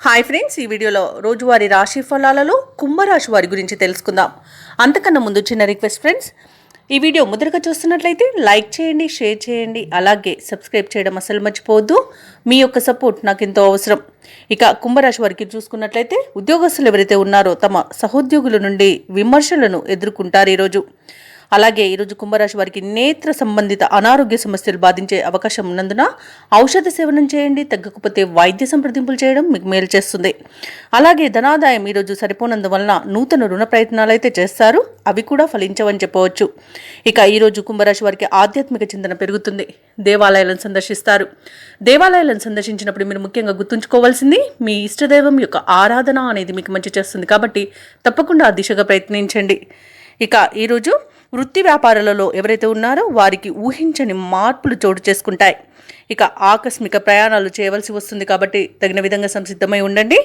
Hi friends, ఈ వీడియోలో రోజువారీ రాశి ఫలాలలో కుంభరాశి వారి గురించి తెలుసుకుందాం. అంతకన్నా ముందు చిన్న రిక్వెస్ట్ ఫ్రెండ్స్, ఈ వీడియో మొదటగా చూస్తున్నట్లయితే లైక్ చేయండి, షేర్ చేయండి, అలాగే సబ్స్క్రైబ్ చేయడం అసలు మర్చిపోవద్దు. మీ యొక్క సపోర్ట్ నాకు ఎంతో అవసరం. ఇక కుంభరాశి వారికి చూసుకున్నట్లయితే ఉద్యోగస్తులు ఎవరైతే ఉన్నారో తమ సహోద్యోగుల నుండి విమర్శలను ఎదుర్కొంటారు ఈరోజు. అలాగే ఈరోజు కుంభరాశి వారికి నేత్ర సంబంధిత అనారోగ్య సమస్యలు బాధించే అవకాశం ఉన్నందున ఔషధ సేవనం చేయండి. తగ్గకపోతే వైద్య సంప్రదింపులు చేయడం మీకు మేలు చేస్తుంది. అలాగే ధనాదాయం ఈరోజు సరిపోనందువలన నూతన రుణ ప్రయత్నాలు అయితే చేస్తారు, అవి కూడా ఫలించవని చెప్పవచ్చు. ఇక ఈరోజు కుంభరాశి వారికి ఆధ్యాత్మిక చింతన పెరుగుతుంది. దేవాలయాలను సందర్శిస్తారు. దేవాలయాలను సందర్శించినప్పుడు మీరు ముఖ్యంగా గుర్తుంచుకోవాల్సింది మీ ఇష్టదైవం యొక్క ఆరాధన అనేది మీకు మంచి చేస్తుంది. కాబట్టి తప్పకుండా ఆ దిశగా ప్రయత్నించండి. ఇక ఈరోజు వృత్తి వ్యాపారాలలో ఎవరైతే ఉన్నారో వారికి ఊహించని మార్పులు చోటు చేసుకుంటాయి. ఇక ఆకస్మిక ప్రయాణాలు చేయవలసి వస్తుంది, కాబట్టి తగిన విధంగా సంసిద్ధమై ఉండండి.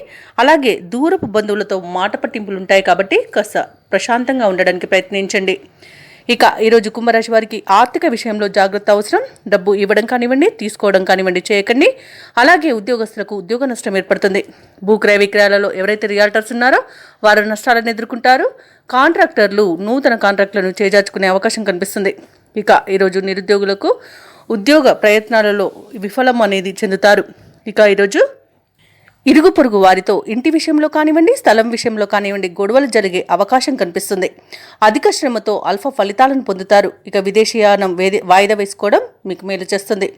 అలాగే దూరపు బంధువులతో మాట పట్టింపులు ఉంటాయి, కాబట్టి కాస్త ప్రశాంతంగా ఉండడానికి ప్రయత్నించండి. ఇక ఈరోజు కుంభరాశి వారికి ఆర్థిక విషయంలో జాగ్రత్త అవసరం. డబ్బు ఇవ్వడం కానివ్వండి, తీసుకోవడం కానివ్వండి చేయకండి. అలాగే ఉద్యోగస్తులకు ఉద్యోగ నష్టం ఏర్పడుతుంది. భూక్రయ విక్రయాలలో ఎవరైతే రియాల్టర్స్ ఉన్నారో వారు నష్టాలను ఎదుర్కొంటారు. కాంట్రాక్టర్లు నూతన కాంట్రాక్టులను చేజార్చుకునే అవకాశం కనిపిస్తుంది. ఇక ఈరోజు నిరుద్యోగులకు ఉద్యోగ ప్రయత్నాలలో విఫలం అనేది చెందుతారు. ఇక ఈరోజు ఇరుగు పొరుగు వారితో ఇంటి విషయంలో కానివ్వండి, స్థలం విషయంలో కానివ్వండి గొడవలు జరిగే అవకాశం కనిపిస్తుంది. అధిక శ్రమతో అల్ఫా ఫలితాలను పొందుతారు. ఇక విదేశీయానం వాయిదా వేసుకోవడం మీకు మేలు చేస్తుంది.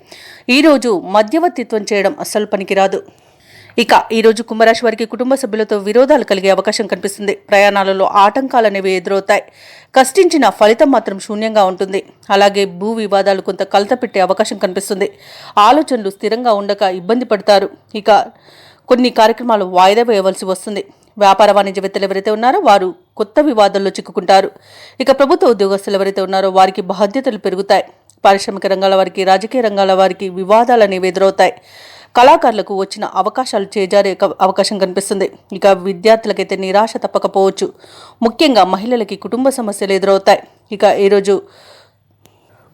ఈరోజు మధ్యవర్తిత్వం చేయడం అస్సలు పనికిరాదు. ఇక ఈరోజు కుంభరాశి వారికి కుటుంబ సభ్యులతో విరోధాలు కలిగే అవకాశం కనిపిస్తుంది. ప్రయాణాలలో ఆటంకాలు అనేవి ఎదురవుతాయి. కష్టించిన ఫలితం మాత్రం శూన్యంగా ఉంటుంది. అలాగే భూ వివాదాలు కొంత కలత పెట్టే అవకాశం కనిపిస్తుంది. ఆలోచనలు స్థిరంగా ఉండక ఇబ్బంది పడతారు. ఇక కొన్ని కార్యక్రమాలు వాయిదా వేయవలసి వస్తుంది. వ్యాపార వాణిజ్యవేత్తలు ఎవరైతే ఉన్నారో వారు కొత్త వివాదాల్లో చిక్కుకుంటారు. ఇక ప్రభుత్వ ఉద్యోగస్తులు ఎవరైతే ఉన్నారో వారికి బాధ్యతలు పెరుగుతాయి. పారిశ్రామిక రంగాల వారికి, రాజకీయ రంగాల వారికి వివాదాలు అనేవి ఎదురవుతాయి. కళాకారులకు వచ్చిన అవకాశాలు చేజారే అవకాశం కనిపిస్తుంది. ఇక విద్యార్థులకైతే నిరాశ తప్పకపోవచ్చు. ముఖ్యంగా మహిళలకి కుటుంబ సమస్యలు ఎదురవుతాయి. ఇక ఈరోజు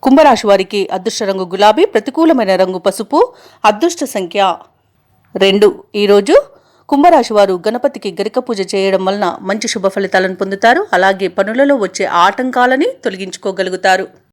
కుంభరాశి వారికి అదృష్ట రంగు గులాబీ, ప్రతికూలమైన రంగు పసుపు, అదృష్ట సంఖ్య 2. ఈరోజు కుంభరాశి వారు గణపతికి గరిక పూజ చేయడం వలన మంచి శుభ ఫలితాలను పొందుతారు. అలాగే పనులలో వచ్చే ఆటంకాలని తొలగించుకోగలుగుతారు.